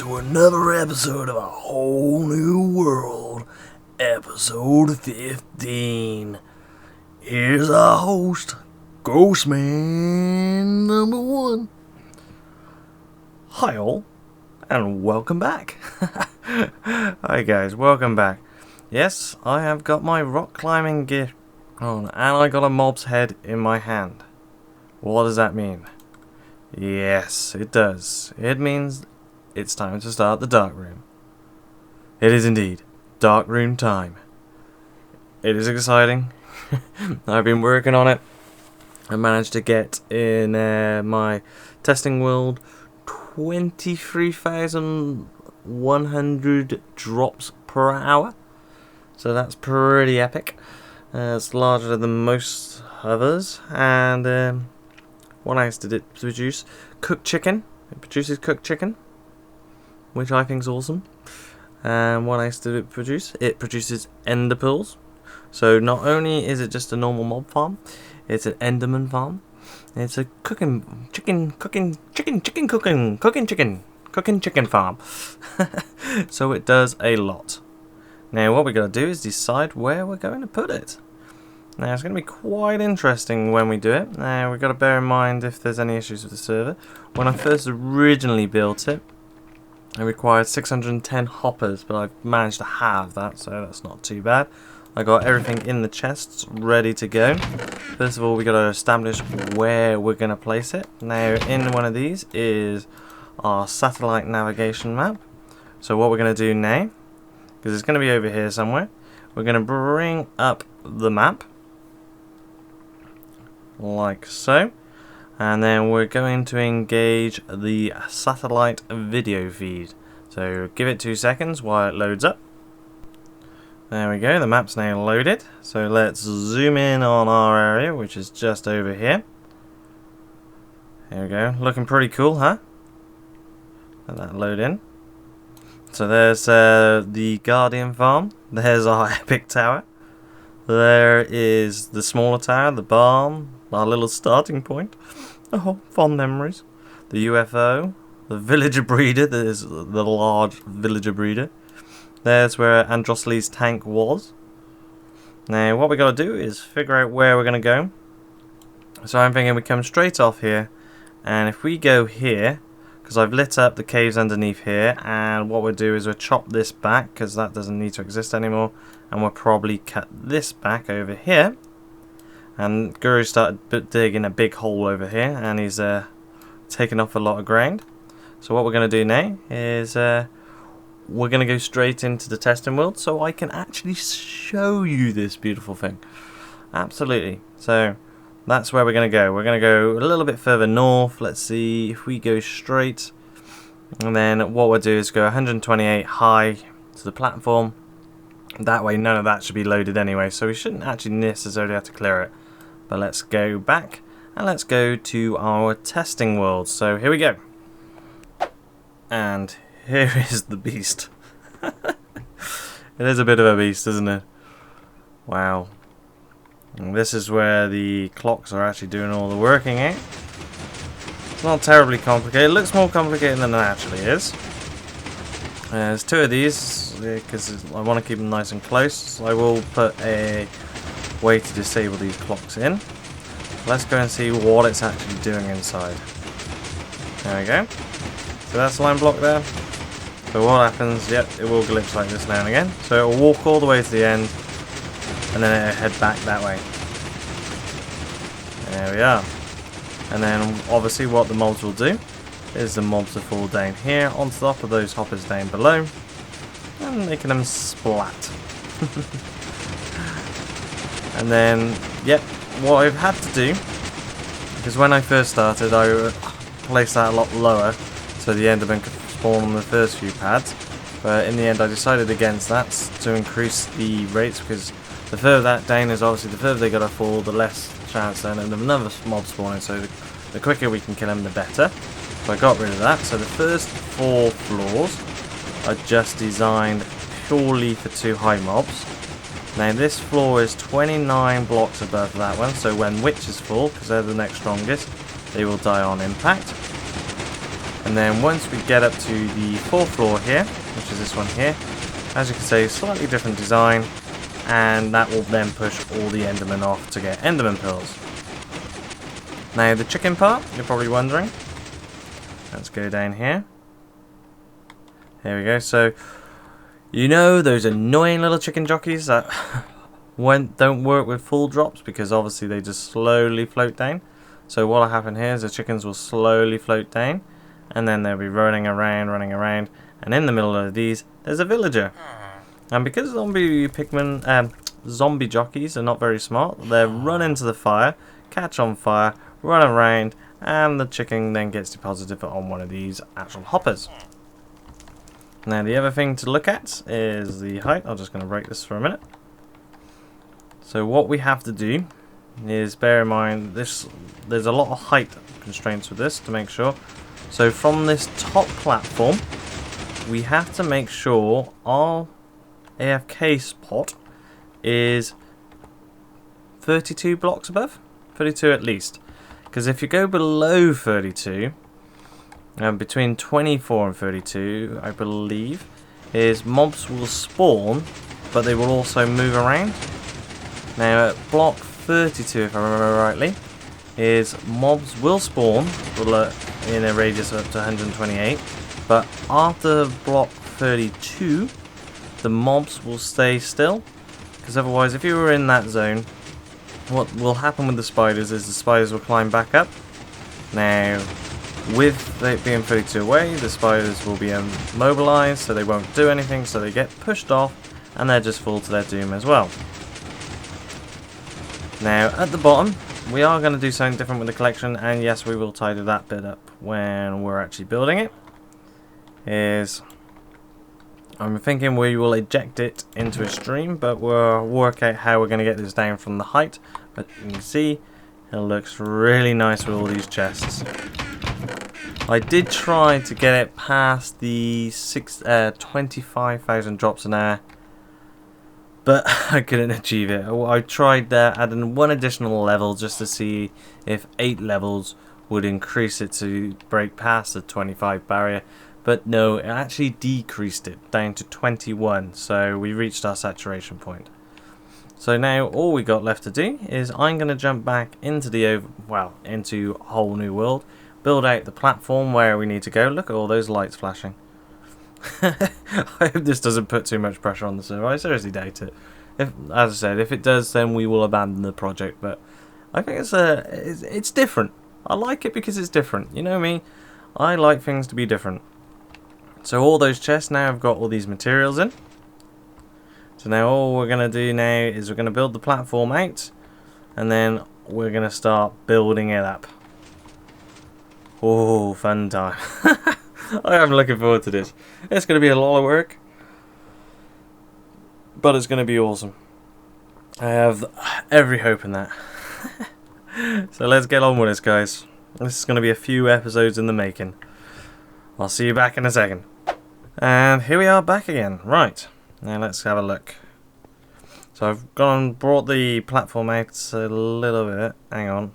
to another episode of A Whole New World, episode 15. Here's our host, Ghostman number 1. Hi all, and welcome back. Hi guys, welcome back. Yes, I have got my rock climbing gear on, and I got a mob's head in my hand. What does that mean? Yes, it does. It means it's time to start the dark room. It is indeed dark room time. It is exciting. I've been working on it. I managed to get in my testing world 23,100 drops per hour. So that's pretty epic. It's larger than most others, and what else did it produce? Cooked chicken. It produces cooked chicken, which I think is awesome. And what else did it produce? It produces ender pearls. So not only is it just a normal mob farm, it's an enderman farm. It's a cooking chicken farm. So it does a lot. Now what we got to do is decide where we're going to put it. Now it's going to be quite interesting when we do it. Now we've got to bear in mind if there's any issues with the server. When I first originally built it, it required 610 hoppers, but I've managed to halve that, so that's not too bad. I got everything in the chests ready to go. First of all, we got to establish where we're going to place it. Now in one of these is our satellite navigation map. So what we're going to do now, because it's going to be over here somewhere, we're going to bring up the map. Like so, and then we're going to engage the satellite video feed. So give it 2 seconds while it loads up. There we go, the map's now loaded. So let's zoom in on our area, which is just over here. There we go, looking pretty cool, huh? Let that load in. So there's the Guardian farm. There's our epic tower. There is the smaller tower, the barn, our little starting point. Oh, fond memories. The UFO, the villager breeder, there's the large villager breeder. There's where Androsles' tank was. Now, what we got to do is figure out where we're going to go. So I'm thinking we come straight off here, and if we go here, because I've lit up the caves underneath here, and what we'll do is we'll chop this back, because that doesn't need to exist anymore, and we'll probably cut this back over here. And Guru started digging a big hole over here, and he's taking off a lot of ground. So what we're going to do now is we're going to go straight into the testing world, so I can actually show you this beautiful thing. Absolutely. So that's where we're going to go. We're going to go a little bit further north. Let's see if we go straight. And then what we'll do is go 128 high to the platform. That way none of that should be loaded anyway, so we shouldn't actually necessarily have to clear it. But let's go back and let's go to our testing world. So here we go. And here is the beast. It is a bit of a beast, isn't it? Wow. And this is where the clocks are actually doing all the working, eh? It's not terribly complicated. It looks more complicated than it actually is. There's 2 of these because I want to keep them nice and close. So I will put a way to disable these clocks in. Let's go and see what it's actually doing inside. There we go. So that's line block there. So what happens, yep, it will glitch like this now and again. So it will walk all the way to the end, and then it'll head back that way. There we are. And then obviously what the mobs will do is the mobs will fall down here on top of those hoppers down below, and making them splat. And then, yep, what I've had to do, because when I first started I placed that a lot lower so the enderman could spawn on the first few pads, but in the end I decided against that to increase the rates, because the further that down is, obviously the further they gotta fall, the less chance then of another mob spawning, so the quicker we can kill them the better. So I got rid of that. So the first 4 floors are just designed purely for 2 high mobs. Now this floor is 29 blocks above that one, so when witches fall, because they're the next strongest, they will die on impact. And then once we get up to the 4th floor here, which is this one here, as you can see, slightly different design, and that will then push all the Endermen off to get Enderman pills. Now the chicken part, you're probably wondering. Let's go down here. Here we go. So, you know those annoying little chicken jockeys that don't work with full drops because obviously they just slowly float down. So what will happen here is the chickens will slowly float down, and then they'll be running around, and in the middle of these, there's a villager. And because zombie jockeys are not very smart, they'll run into the fire, catch on fire, run around, and the chicken then gets deposited on one of these actual hoppers. Now the other thing to look at is the height. I'm just going to break this for a minute. So what we have to do is bear in mind this. There's a lot of height constraints with this to make sure. So from this top platform, we have to make sure our AFK spot is 32 blocks above, 32 at least. Because if you go below 32, between 24 and 32, I believe, is mobs will spawn, but they will also move around. Now at block 32, if I remember rightly, is mobs will spawn in a radius of up to 128, but after block 32, the mobs will stay still, because otherwise if you were in that zone, what will happen with the spiders is the spiders will climb back up. Now, with it being 32 away, the spiders will be immobilized, so they won't do anything, so they get pushed off, and they just fall to their doom as well. Now, at the bottom, we are going to do something different with the collection, and yes, we will tidy that bit up when we're actually building it. I'm thinking we will eject it into a stream, but we'll work out how we're going to get this down from the height. But you can see, it looks really nice with all these chests. I did try to get it past the 25,000 drops an hour, but I couldn't achieve it. I tried adding one additional level just to see if 8 levels would increase it to break past the 25 barrier. But no, it actually decreased it down to 21, so we reached our saturation point. So now all we got left to do is I'm going to jump back into into a whole new world, build out the platform where we need to go. Look at all those lights flashing. I hope this doesn't put too much pressure on the server. I seriously doubt it. As I said, if it does, then we will abandon the project. But I think it's different. I like it because it's different. You know me, I like things to be different. So all those chests now have got all these materials in. So now all we're going to do now is we're going to build the platform out, and then we're going to start building it up. Oh, fun time. I am looking forward to this. It's going to be a lot of work, but it's going to be awesome. I have every hope in that. So let's get on with this, guys. This is going to be a few episodes in the making. I'll see you back in a second. And here we are back again. Right, now let's have a look. So I've gone and brought the platform out a little bit. Hang on.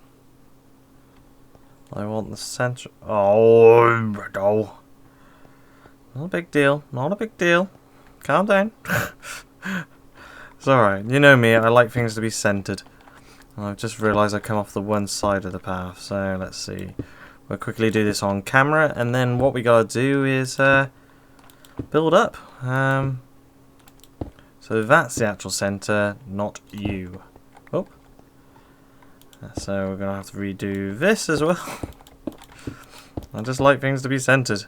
I want the center. Oh, no. Not a big deal. Not a big deal. Calm down. It's alright. You know me, I like things to be centered. I've just realised I come off the one side of the path. So let's see. We'll quickly do this on camera, and then what we gotta do is build up. So that's the actual center, not you. Oh. So we're gonna have to redo this as well. I just like things to be centered.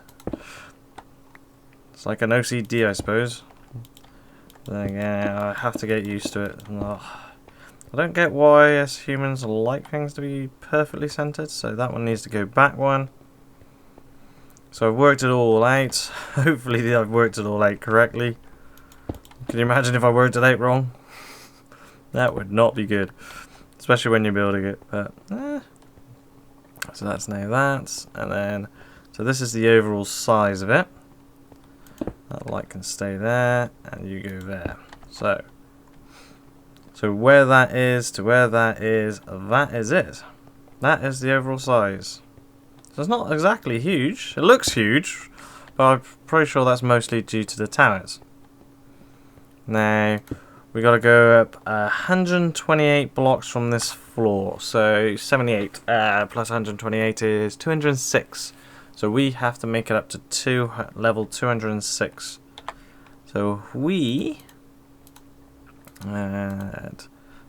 It's like an OCD, I suppose. Yeah, I have to get used to it. I don't get why us humans like things to be perfectly centered, so that one needs to go back one. So I've worked it all out. Hopefully I've worked it all out correctly. Can you imagine if I worked it out wrong? That would not be good, especially when you're building it. But so that's now that, and then so this is the overall size of it. That light can stay there, and you go there. So where that is to where that is it. That is the overall size. So it's not exactly huge. It looks huge, but I'm pretty sure that's mostly due to the towers. Now, we got to go up 128 blocks from this floor. So 78 plus 128 is 206. So we have to make it up to level 206. So we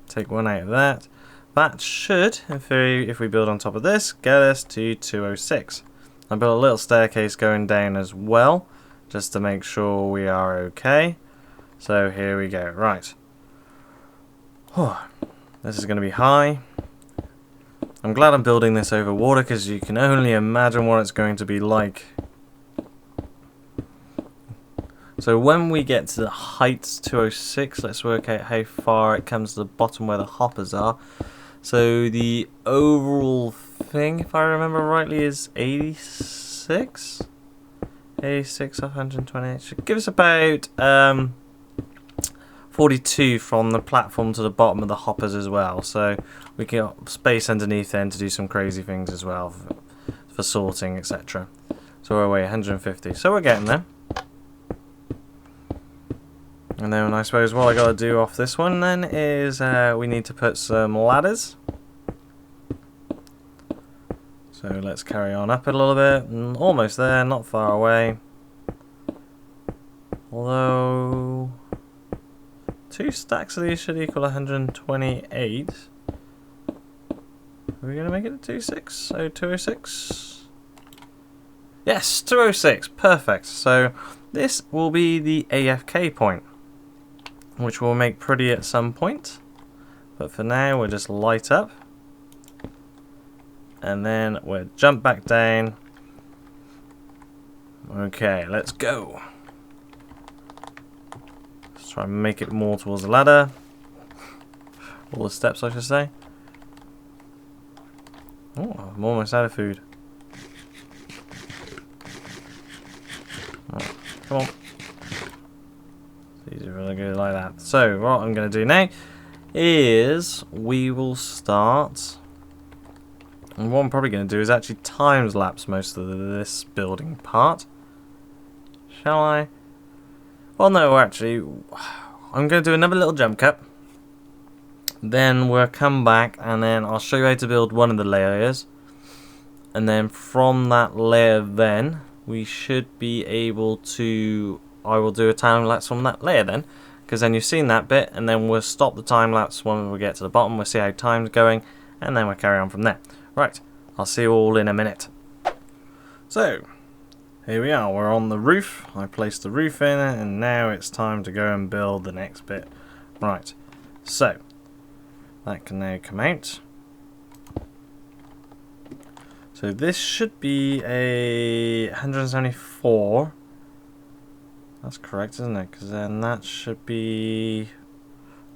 take one out of that. That should, in theory, if we build on top of this, get us to 206. I built a little staircase going down as well, just to make sure we are okay. So here we go. Right. This is going to be high. I'm glad I'm building this over water, because you can only imagine what it's going to be like. So when we get to the heights 206, let's work out how far it comes to the bottom where the hoppers are. So the overall thing, if I remember rightly, is 86? 86 of 128. Should give us about 42 from the platform to the bottom of the hoppers as well. So we get space underneath then to do some crazy things as well for sorting, etc. So we're away 150. So we're getting there. And then I suppose what I got to do off this one then is we need to put some ladders. So let's carry on up a little bit. Almost there, not far away. Although 2 stacks of these should equal 128. Are we going to make it a 206? So 206? Yes, 206. Perfect. So this will be the AFK point, which we'll make pretty at some point. But for now, we'll just light up. And then we'll jump back down. Okay, let's go. Let's try and make it more towards the ladder. All the steps, I should say. Oh, I'm almost out of food. Oh, come on. It's easier if I go like that. So, what I'm going to do now is we will start. And what I'm probably going to do is actually time lapse most of this building part. Shall I? Well, no, actually, I'm going to do another little jump cut. Then we'll come back and then I'll show you how to build one of the layers. And then from that layer then, we should be able to... I will do a time lapse from that layer then. Because then you've seen that bit, and then we'll stop the time lapse when we get to the bottom. We'll see how time's going, and then we'll carry on from there. Right, I'll see you all in a minute. So, here we are, we're on the roof. I placed the roof in, and now it's time to go and build the next bit. Right, so, that can now come out. So this should be a 174. That's correct, isn't it? Because then that should be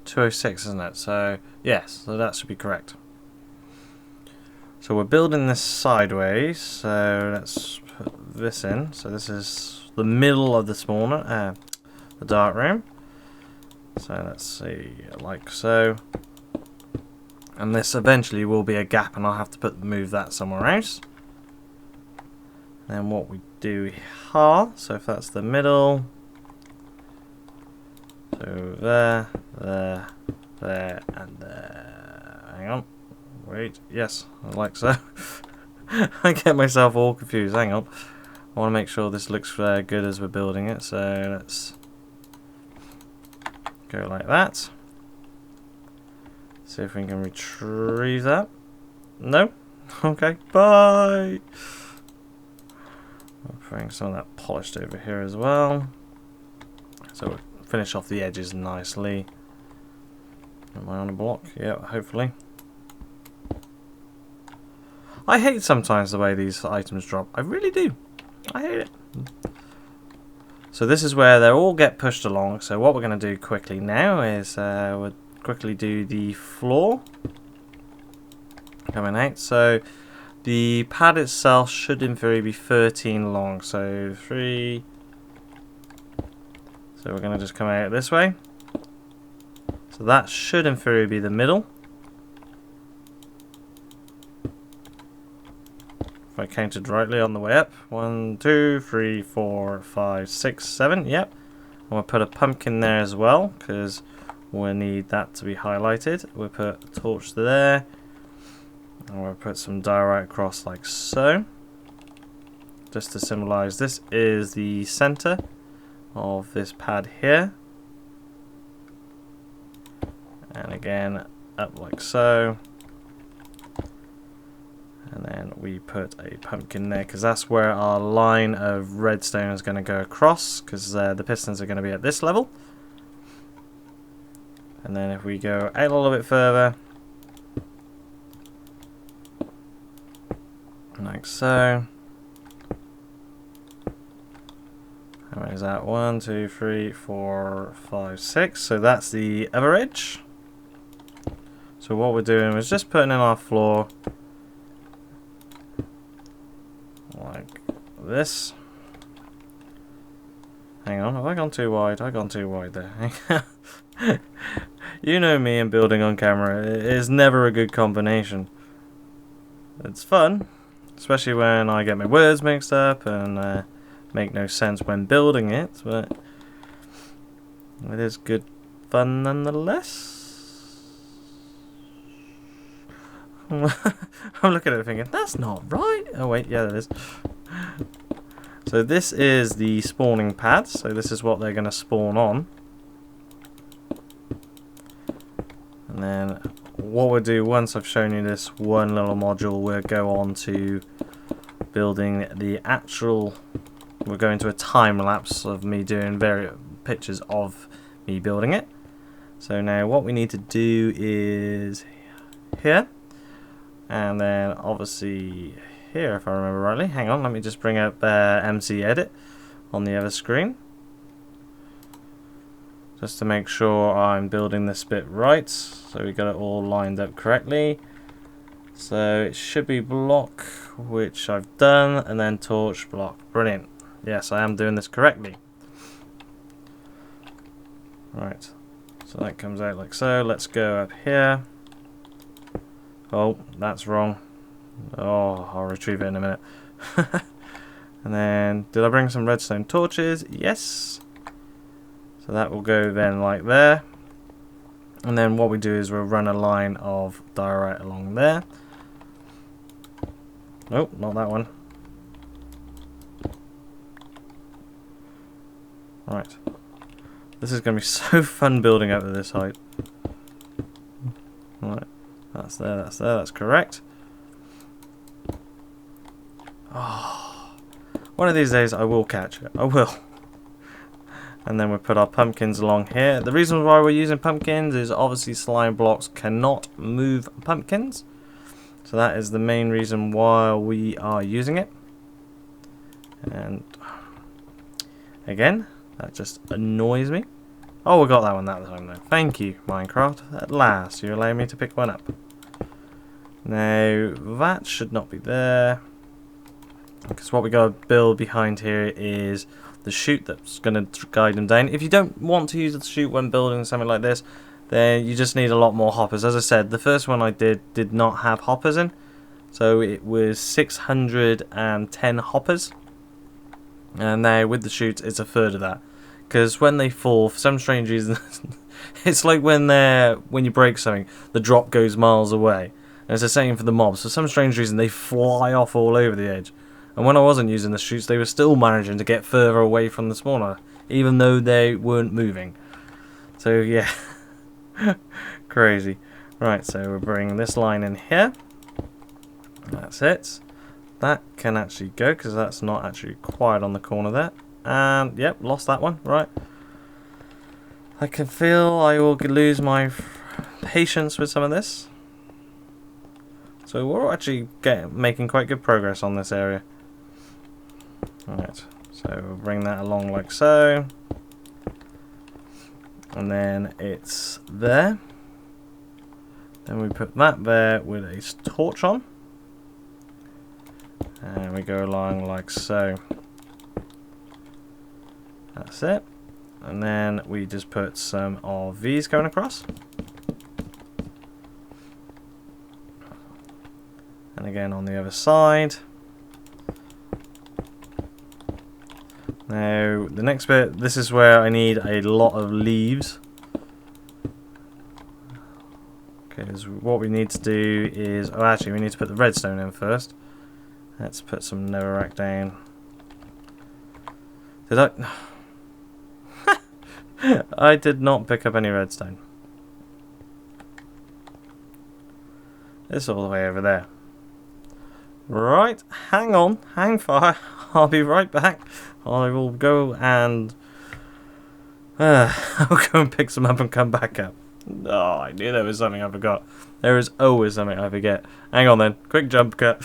206, isn't it? So, yes, so that should be correct. So we're building this sideways, so let's put this in. So this is the middle of the spawner, the dark room. So let's see, like so. And this eventually will be a gap, and I'll have to move that somewhere else. Then what we do here, so if that's the middle, so there, there, there, and there. Hang on. Wait, yes, like so. I get myself all confused. Hang on. I want to make sure this looks good as we're building it. So let's go like that. See if we can retrieve that. No? Okay, bye! I'm putting some of that polished over here as well. So we'll finish off the edges nicely. Am I on a block? Yeah, hopefully. I hate sometimes the way these items drop. I really do. I hate it. So this is where they all get pushed along. So what we're going to do quickly now is we'll quickly do the floor coming out. So the pad itself should in theory be 13 long. So 3. So we're going to just come out this way. So that should in theory be the middle. I counted rightly on the way up. 1, 2, 3, 4, 5, 6, 7. Yep. I'm going to put a pumpkin there as well, because we'll need that to be highlighted. We'll put a torch there. And we'll put some diorite across like so. Just to symbolise this is the centre of this pad here. And again, up like so. And then we put a pumpkin there, because that's where our line of redstone is going to go across, because the pistons are going to be at this level. And then if we go out a little bit further, like so. How many is that? 1, 2, 3, 4, 5, 6. So that's the other edge. So what we're doing is just putting in our floor like this. Hang on, have I gone too wide? I've gone too wide there. You know me and building on camera. It is never a good combination. It's fun, especially when I get my words mixed up and make no sense when building it, but it is good fun nonetheless. I'm looking at it thinking, that's not right. Oh wait, yeah it is. So this is the spawning pad, so this is what they're going to spawn on. And then what we'll do once I've shown you this one little module, we'll go on to building the actual. We're going to a time lapse of me doing various pictures of me building it. So now what we need to do is here, and then obviously here if I remember rightly. Hang on, let me just bring up MC Edit on the other screen, just to make sure I'm building this bit right, so we got it all lined up correctly. So it should be block, which I've done, and then torch block. Brilliant. Yes, I am doing this correctly. Right, so that comes out like so. Let's go up here. Oh, that's wrong. Oh, I'll retrieve it in a minute. And then, did I bring some redstone torches? Yes. So that will go then like there. And then what we do is we'll run a line of diorite along there. Nope, not that one. Right. This is going to be so fun building up to this height. Right. That's there, that's correct. Oh, one of these days I will catch it. I will. And then we put our pumpkins along here. The reason why we're using pumpkins is obviously slime blocks cannot move pumpkins. So that is the main reason why we are using it. And again, that just annoys me. Oh, we got that one that time though. Thank you, Minecraft. At last, you allowed me to pick one up. Now, that should not be there. Because what we got to build behind here is the chute that's going to guide them down. If you don't want to use the chute when building something like this, then you just need a lot more hoppers. As I said, the first one I did not have hoppers in. So it was 610 hoppers. And now with the chutes, it's a third of that. Because when they fall, for some strange reason, it's like when you break something, the drop goes miles away. And it's the same for the mobs. For some strange reason, they fly off all over the edge. And when I wasn't using the chutes, they were still managing to get further away from the spawner, even though they weren't moving. So yeah, crazy. Right, so we're bringing this line in here. That's it. That can actually go, because that's not actually required on the corner there. And yep, lost that one. Right. I can feel I will lose my patience with some of this. So we're actually making quite good progress on this area. Alright, so we'll bring that along like so. And then it's there. Then we put that there with a torch on. And we go along like so. That's it. And then we just put some of these going across. And again on the other side. Now, the next bit, this is where I need a lot of leaves. Because what we need to do is... Oh, actually, we need to put the redstone in first. Let's put some netherrack down. Did I... I did not pick up any redstone. It's all the way over there. Right, hang on, hang fire. I'll be right back. I will go and I'll go and pick some up and come back up. Oh, I knew there was something I forgot. There is always something I forget. Hang on then, quick jump cut.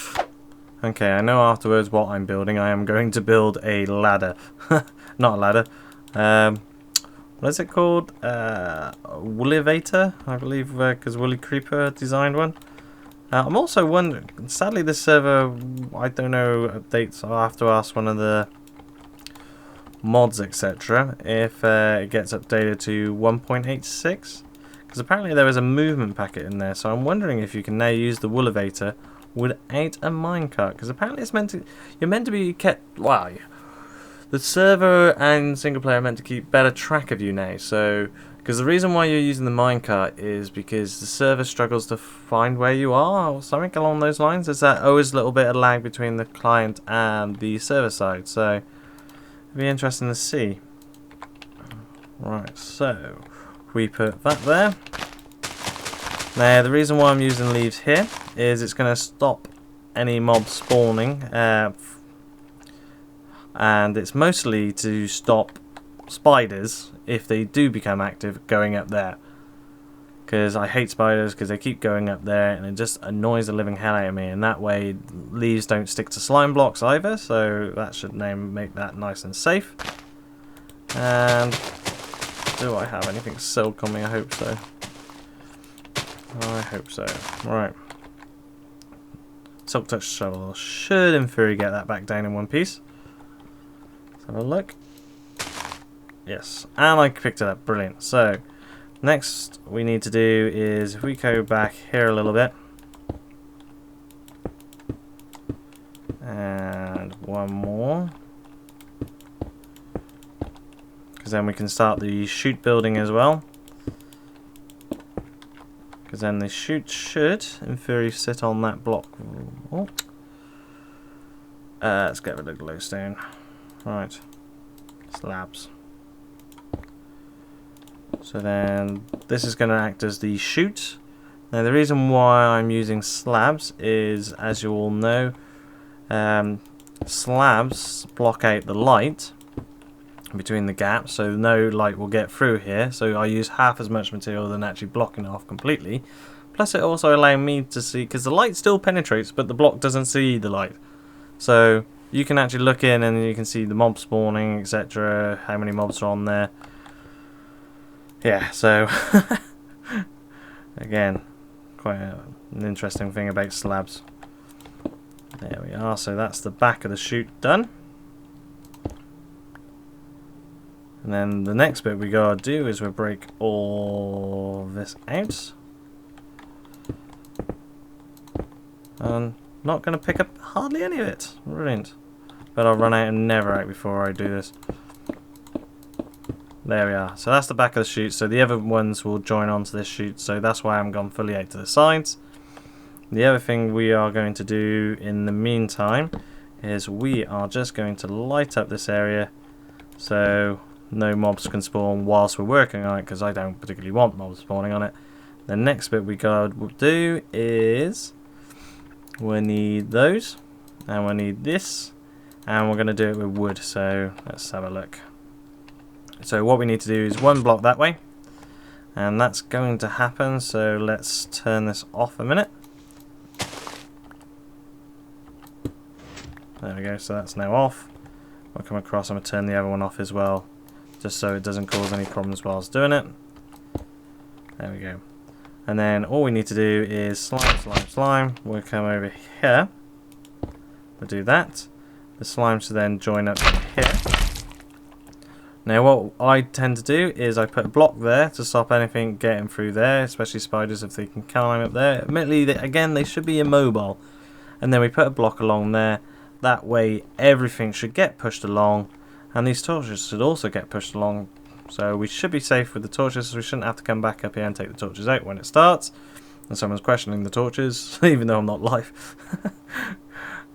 Okay, I know afterwards what I'm building. I am going to build a ladder. Not a ladder. What is it called? Woolivator, I believe, because Woolly Creeper designed one. I'm also wondering, sadly this server, I don't know updates, I'll have to ask one of the mods etc. if it gets updated to 1.86, because apparently there is a movement packet in there, so I'm wondering if you can now use the Woolivator without a minecart, because apparently it's meant to, you're meant to be kept, wow, the server and single player are meant to keep better track of you now, so... Because the reason why you're using the minecart is because the server struggles to find where you are, or something along those lines. There's that always a little bit of lag between the client and the server side, so it'll be interesting to see. Right, so we put that there. Now the reason why I'm using leaves here is it's going to stop any mobs spawning, and it's mostly to stop spiders, if they do become active, going up there. Because I hate spiders because they keep going up there and it just annoys the living hell out of me, and that way leaves don't stick to slime blocks either, so that should now make that nice and safe. And do I have anything silk on me? I hope so. I hope so. Right. Silk touch shovel should in theory get that back down in one piece. Let's have a look. Yes, and I picked it up, brilliant. So, next we need to do is, if we go back here a little bit, and one more, because then we can start the chute building as well, because then the chute should, in theory, sit on that block. Oh. Let's get rid of the glowstone. Right, slabs. So then this is going to act as the chute. Now the reason why I'm using slabs is, as you all know, slabs block out the light between the gaps, so no light will get through here. So I use half as much material than actually blocking it off completely. Plus it also allows me to see, because the light still penetrates but the block doesn't see the light. So you can actually look in and you can see the mob spawning, etc., how many mobs are on there. Yeah, so again, quite an interesting thing about slabs. There we are, so that's the back of the chute done. And then the next bit we gotta do is we break all this out. I'm not gonna pick up hardly any of it. Brilliant. But I'll run out of netherrack before I do this. There we are. So that's the back of the chute. So the other ones will join onto this chute. So that's why I'm gone fully out to the sides. The other thing we are going to do in the meantime is we are just going to light up this area so no mobs can spawn whilst we're working on it, because I don't particularly want mobs spawning on it. The next bit we gotta do is we need those, and we need this, and we're going to do it with wood. So let's have a look. So what we need to do is one block that way, and that's going to happen. So let's turn this off a minute. There we go, so that's now off. I'll come across, I'm going to turn the other one off as well, just so it doesn't cause any problems whilst doing it. There we go. And then all we need to do is slime, slime, slime. We'll come over here. We'll do that. The slime should then join up here. Now what I tend to do is I put a block there to stop anything getting through there, especially spiders if they can climb up there. Admittedly, again, they should be immobile. And then we put a block along there. That way everything should get pushed along, And these torches should also get pushed along, so we should be safe with the torches, so we shouldn't have to come back up here and take the torches out when it starts. And someone's questioning the torches, even though I'm not live.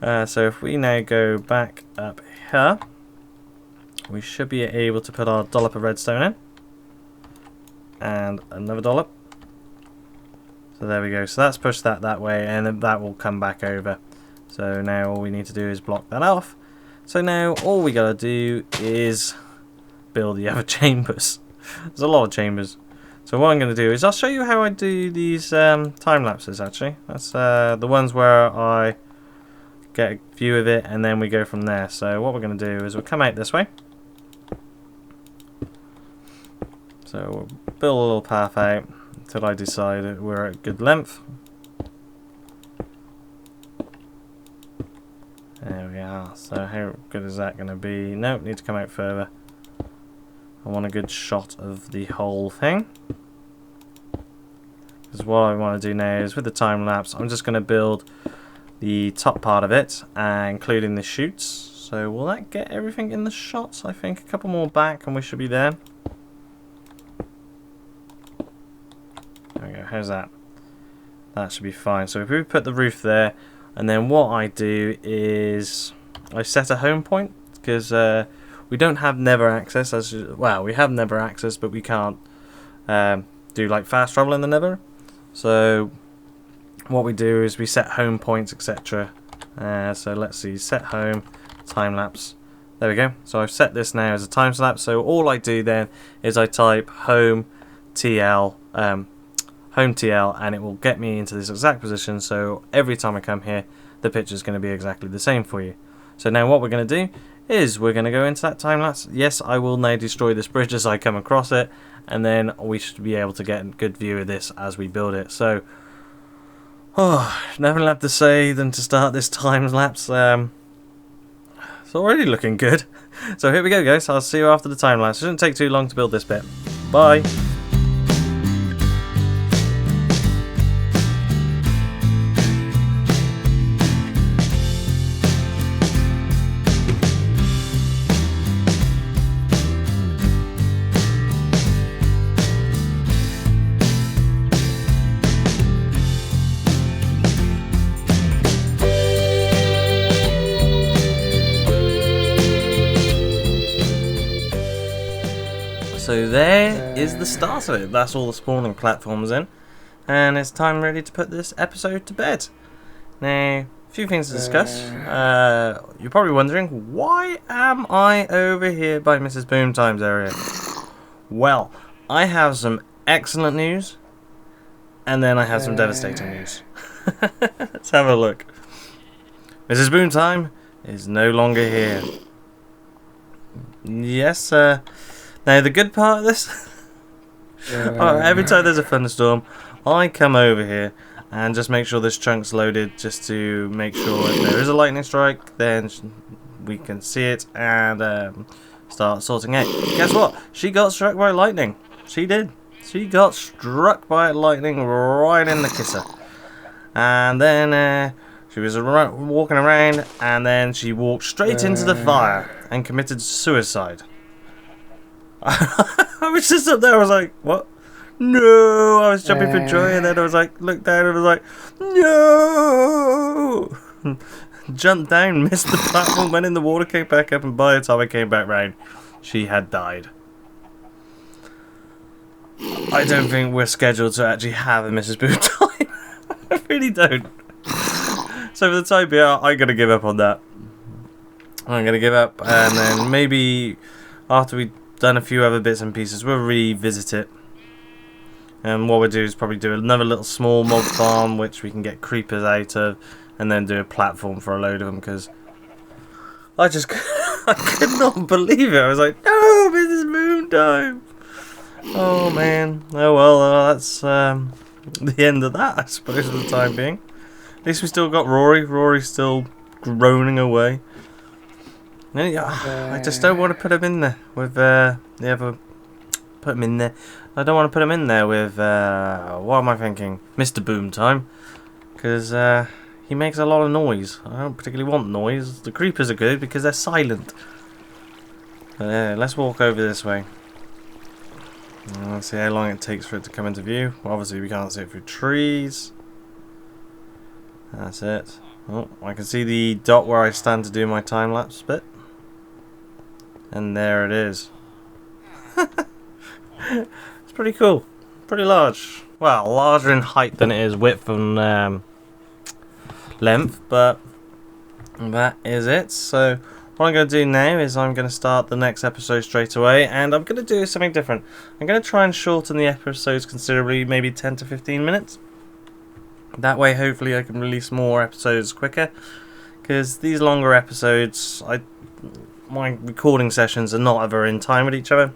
So if we now go back up here, we should be able to put our dollop of redstone in. And another dollop. So there we go. So that's pushed that way, and then that will come back over. So now all we need to do is block that off. So now all we gotta do is build the other chambers. There's a lot of chambers. So what I'm gonna do is I'll show you how I do these time lapses. Actually, that's the ones where I get a view of it, and then we go from there. So what we're gonna do is we'll come out this way. So we'll build a little path out until I decide that we're at good length. There we are. So how good is that going to be? Nope, need to come out further. I want a good shot of the whole thing. Because what I want to do now is with the time lapse, I'm just going to build the top part of it, including the chutes. So will that get everything in the shots? I think a couple more back and we should be there. There we go. How's that? That should be fine. So if we put the roof there, and then what I do is I set a home point, because we don't have never access. Well, we have never access, but we can't do like fast travel in the nether. So what we do is we set home points, etc. So let's see, set home, time lapse. There we go. So I've set this now as a time lapse. So all I do then is I type home TL. Home TL, and it will get me into this exact position, so every time I come here the picture is going to be exactly the same for you. So now what we're going to do is we're going to go into that time lapse. Yes, I will now destroy this bridge as I come across it, and then we should be able to get a good view of this as we build it. So nothing left to say than to start this time lapse. It's already looking good. So here we go, guys. I'll see you after the time lapse. It shouldn't take too long to build this bit. Bye. So there is the start of it. That's all the spawning platforms in, and it's time ready to put this episode to bed. Now, a few things to discuss. You're probably wondering, why am I over here by Mrs. Boomtime's area? Well, I have some excellent news, and then I have some devastating news. Let's have a look. Mrs. Boomtime is no longer here. Yes, now the good part of this, every time there's a thunderstorm, I come over here and just make sure this chunk's loaded, just to make sure if there is a lightning strike, then we can see it and start sorting out. Guess what? She got struck by lightning. She did. She got struck by lightning right in the kisser. And then she was walking around, and then she walked straight into the fire and committed suicide. I was just up there, I was like, what? No! I was jumping for joy, and then I was like, looked down and I was like, no! Jumped down, missed the platform, went in the water, came back up, and by the time I came back round, she had died. I don't think we're scheduled to actually have a Mrs. Boomtime. I really don't. So for the time being, I'm going to give up on that. I'm going to give up, and then maybe after we've done a few other bits and pieces, we'll revisit it. And what we'll do is probably do another little small mob farm, which we can get creepers out of, and then do a platform for a load of them, because I just I could not believe it. I was like, no, Mrs. Boomtime. Oh man. Oh well, that's the end of that, I suppose, for the time being. At least we still got Rory. Rory's still groaning away. I just don't want to put him in there with the other. Put him in there. I don't want to put him in there with what am I thinking? Mr. Boomtime, because he makes a lot of noise. I don't particularly want noise. The creepers are good because they're silent. Let's walk over this way. Let's see how long it takes for it to come into view. Well, obviously we can't see it through trees. That's it. Oh, I can see the dot where I stand to do my time-lapse bit. And there it is. It's pretty cool. Pretty large. Well, larger in height than it is width and length, but that is it. So what I'm going to do now is I'm going to start the next episode straight away, and I'm going to do something different. I'm going to try and shorten the episodes considerably, maybe 10 to 15 minutes. That way hopefully I can release more episodes quicker, because these longer episodes, my recording sessions are not ever in time with each other,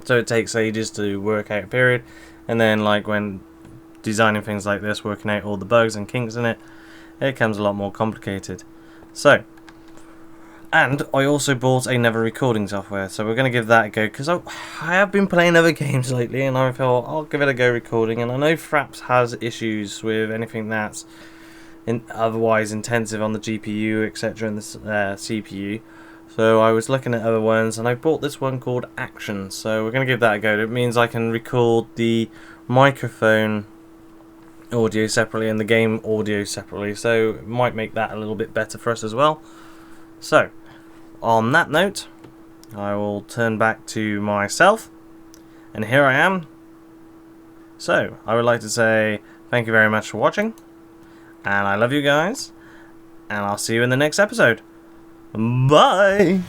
so it takes ages to work out a period, and then like when designing things like this, working out all the bugs and kinks in it, it becomes a lot more complicated. So, and I also bought another recording software, so we're going to give that a go, because I have been playing other games lately and I thought I'll give it a go recording. And I know Fraps has issues with anything that's otherwise intensive on the GPU, etc., and the CPU. So I was looking at other ones and I bought this one called Action, so we're going to give that a go. It means I can record the microphone audio separately and the game audio separately, so it might make that a little bit better for us as well. So, on that note, I will turn back to myself, and here I am. So, I would like to say thank you very much for watching, and I love you guys, and I'll see you in the next episode. Bye!